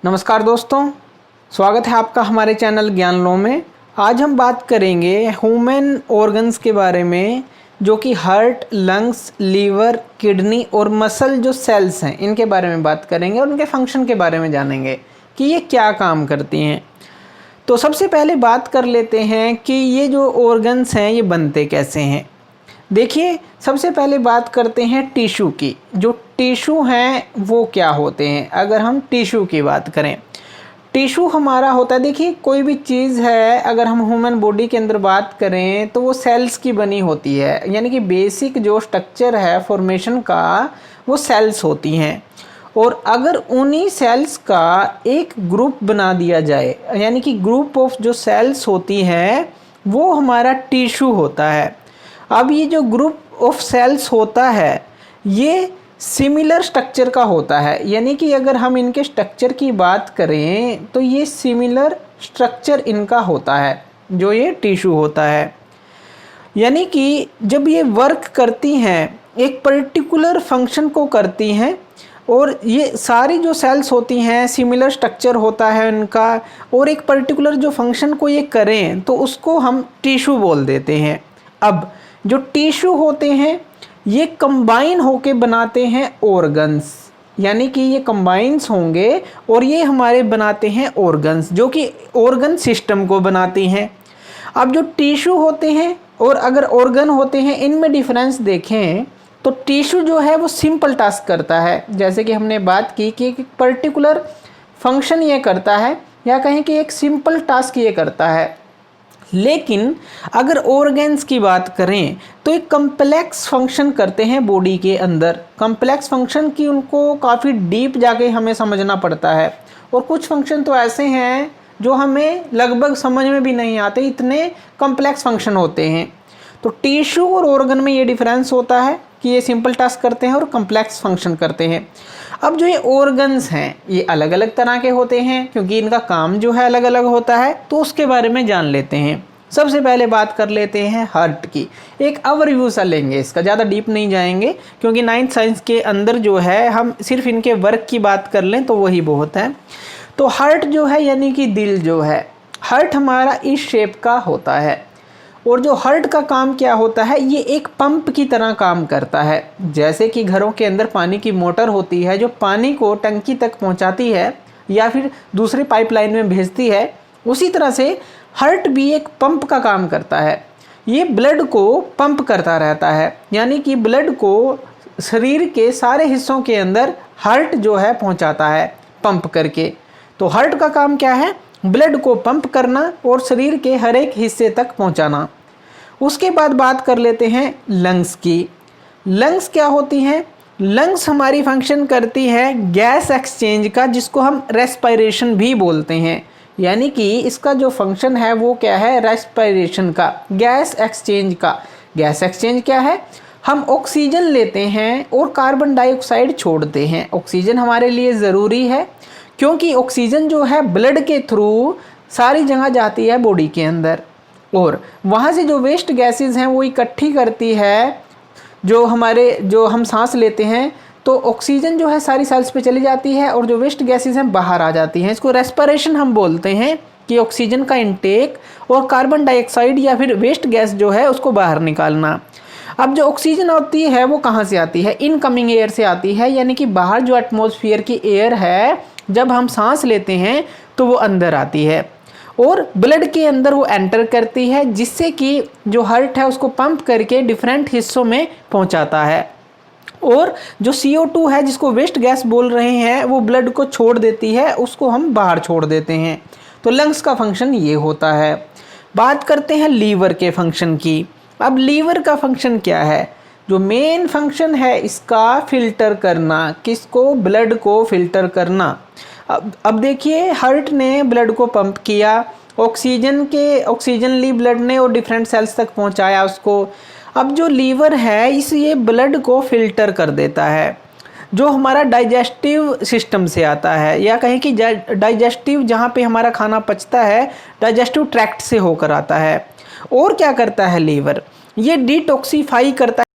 नमस्कार दोस्तों, स्वागत है आपका हमारे चैनल ज्ञान लो में। आज हम बात करेंगे ह्यूमन ऑर्गन्स के बारे में, जो कि हार्ट, लंग्स, लीवर, किडनी और मसल जो सेल्स हैं इनके बारे में बात करेंगे और उनके फंक्शन के बारे में जानेंगे कि ये क्या काम करती हैं। तो सबसे पहले बात कर लेते हैं कि ये जो ऑर्गन्स हैं ये बनते कैसे हैं। देखिए, सबसे पहले बात करते हैं टिश्यू की। जो टिश्यू हैं वो क्या होते हैं। अगर हम टिश्यू की बात करें, टिश्यू हमारा होता है, देखिए कोई भी चीज़ है, अगर हम ह्यूमन बॉडी के अंदर बात करें तो वो सेल्स की बनी होती है, यानी कि बेसिक जो स्ट्रक्चर है फॉर्मेशन का वो सेल्स होती हैं। और अगर उन्हीं सेल्स का एक ग्रुप बना दिया जाए, यानी कि ग्रुप ऑफ जो सेल्स होती हैं वो हमारा टिश्यू होता है। अब ये जो ग्रुप ऑफ सेल्स होता है ये सिमिलर स्ट्रक्चर का होता है, यानी कि अगर हम इनके स्ट्रक्चर की बात करें तो ये सिमिलर स्ट्रक्चर इनका होता है जो ये टिश्यू होता है। यानी कि जब ये वर्क करती हैं, एक पर्टिकुलर फंक्शन को करती हैं, और ये सारी जो सेल्स होती हैं सिमिलर स्ट्रक्चर होता है उनका, और एक पर्टिकुलर जो फंक्शन को ये करें तो उसको हम टिश्यू बोल देते हैं। अब जो टिश्यू होते हैं ये कंबाइन होके बनाते हैं ऑर्गन्स, यानी कि ये कंबाइंस होंगे और ये हमारे बनाते हैं ऑर्गन्स, जो कि ऑर्गन सिस्टम को बनाती हैं। अब जो टिश्यू होते हैं और अगर ऑर्गन होते हैं, इनमें डिफरेंस देखें तो टिश्यू जो है वो सिंपल टास्क करता है, जैसे कि हमने बात की कि एक पर्टिकुलर फंक्शन ये करता है, या कहें कि एक सिंपल टास्क ये करता है। लेकिन अगर ऑर्गन्स की बात करें तो एक कम्प्लेक्स फंक्शन करते हैं बॉडी के अंदर। कम्प्लेक्स फंक्शन की उनको काफ़ी डीप जाके हमें समझना पड़ता है, और कुछ फंक्शन तो ऐसे हैं जो हमें लगभग समझ में भी नहीं आते, इतने कम्प्लेक्स फंक्शन होते हैं। तो टिश्यू और ऑर्गन में ये डिफरेंस होता है कि ये सिंपल टास्क करते हैं और कम्प्लेक्स फंक्शन करते हैं। अब जो ये ऑर्गन्स हैं ये अलग अलग तरह के होते हैं, क्योंकि इनका काम जो है अलग अलग होता है, तो उसके बारे में जान लेते हैं। सबसे पहले बात कर लेते हैं हार्ट की। एक ओवरव्यू सा लेंगे इसका, ज़्यादा डीप नहीं जाएंगे, क्योंकि 9th साइंस के अंदर जो है हम सिर्फ इनके वर्क की बात कर लें तो वही बहुत है। तो हार्ट जो है, यानी कि दिल जो है, हार्ट हमारा इस शेप का होता है। और जो हार्ट का काम क्या होता है, ये एक पंप की तरह काम करता है। जैसे कि घरों के अंदर पानी की मोटर होती है जो पानी को टंकी तक पहुंचाती है या फिर दूसरी पाइपलाइन में भेजती है, उसी तरह से हार्ट भी एक पंप का काम करता है। ये ब्लड को पंप करता रहता है, यानी कि ब्लड को शरीर के सारे हिस्सों के अंदर हार्ट जो है पहुंचाता है पंप करके। तो हार्ट का काम क्या है, ब्लड को पंप करना और शरीर के हर एक हिस्से तक पहुंचाना। उसके बाद बात कर लेते हैं लंग्स की। लंग्स क्या होती हैं, लंग्स हमारी फंक्शन करती है गैस एक्सचेंज का, जिसको हम रेस्पिरेशन भी बोलते हैं। यानी कि इसका जो फंक्शन है वो क्या है, रेस्पिरेशन का, गैस एक्सचेंज का। गैस एक्सचेंज क्या है, हम ऑक्सीजन लेते हैं और कार्बन डाइऑक्साइड छोड़ते हैं। ऑक्सीजन हमारे लिए ज़रूरी है, क्योंकि ऑक्सीजन जो है ब्लड के थ्रू सारी जगह जाती है बॉडी के अंदर, और वहाँ से जो वेस्ट गैसेस हैं वो इकट्ठी करती है, जो हम सांस लेते हैं, तो ऑक्सीजन जो है सारी सेल्स पे चली जाती है और जो वेस्ट गैसेस हैं बाहर आ जाती हैं। इसको रेस्पिरेशन हम बोलते हैं, कि ऑक्सीजन का इंटेक और कार्बन डाइऑक्साइड या फिर वेस्ट गैस जो है उसको बाहर निकालना। अब जो ऑक्सीजन होती है वो कहाँ से आती है, इनकमिंग एयर से आती है, यानी कि बाहर जो एटमॉस्फेयर की एयर है जब हम सांस लेते हैं तो वो अंदर आती है और ब्लड के अंदर वो एंटर करती है, जिससे कि जो हार्ट है उसको पंप करके डिफरेंट हिस्सों में पहुंचाता है। और जो CO2 है, जिसको वेस्ट गैस बोल रहे हैं, वो ब्लड को छोड़ देती है, उसको हम बाहर छोड़ देते हैं। तो लंग्स का फंक्शन ये होता है। बात करते हैं लीवर के फंक्शन की। अब लीवर का फंक्शन क्या है, जो मेन फंक्शन है इसका फिल्टर करना, किसको, ब्लड को फिल्टर करना। अब देखिए, हार्ट ने ब्लड को पंप किया, ऑक्सीजन ली ब्लड ने और डिफरेंट सेल्स तक पहुंचाया उसको। अब जो लीवर है ये ब्लड को फिल्टर कर देता है, जो हमारा डाइजेस्टिव सिस्टम से आता है, या कहें कि डाइजेस्टिव जहाँ पे हमारा खाना पचता है, डाइजेस्टिव ट्रैक्ट से होकर आता है। और क्या करता है लीवर, ये डिटॉक्सिफाई करता है।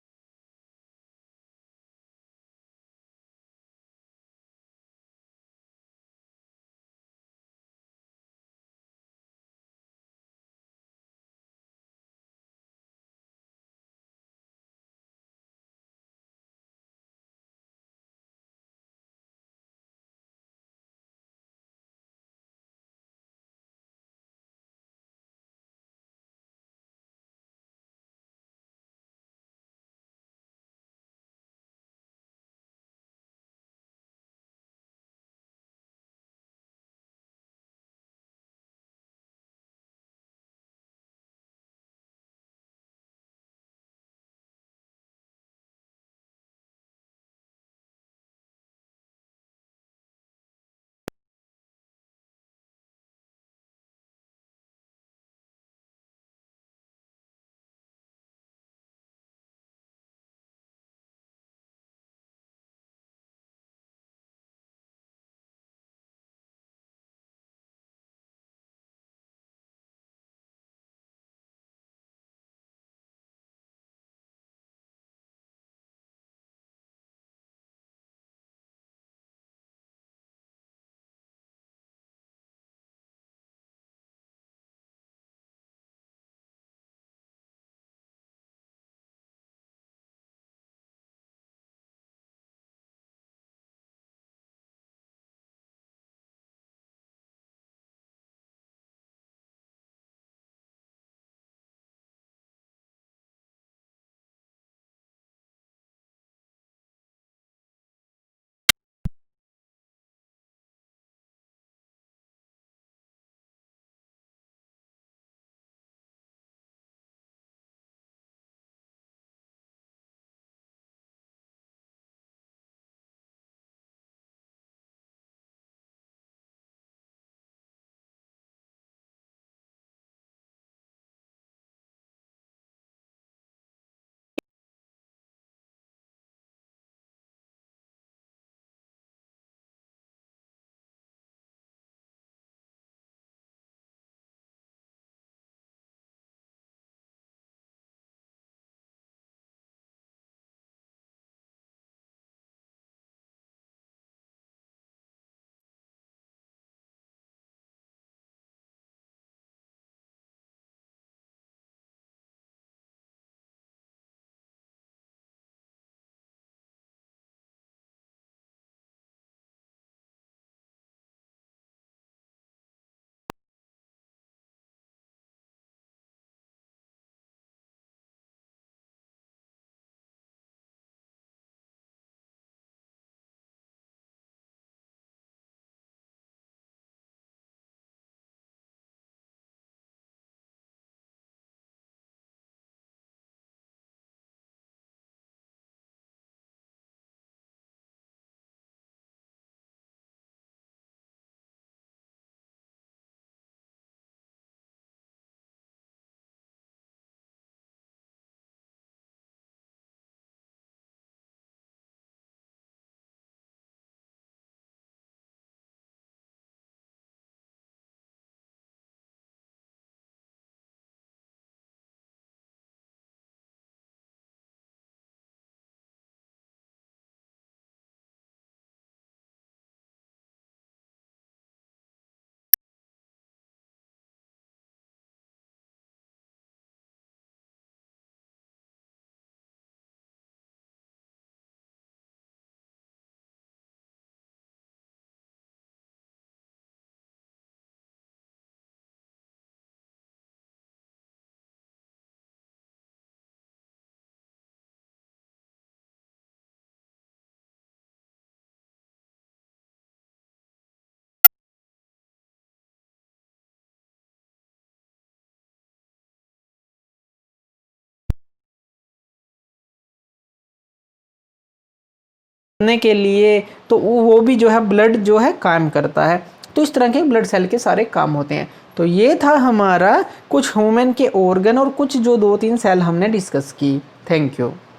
ने के लिए, तो वो भी जो है ब्लड जो है काम करता है। तो इस तरह के ब्लड सेल के सारे काम होते हैं। तो ये था हमारा कुछ ह्यूमन के ऑर्गन और कुछ जो 2-3 सेल हमने डिस्कस की। Thank you.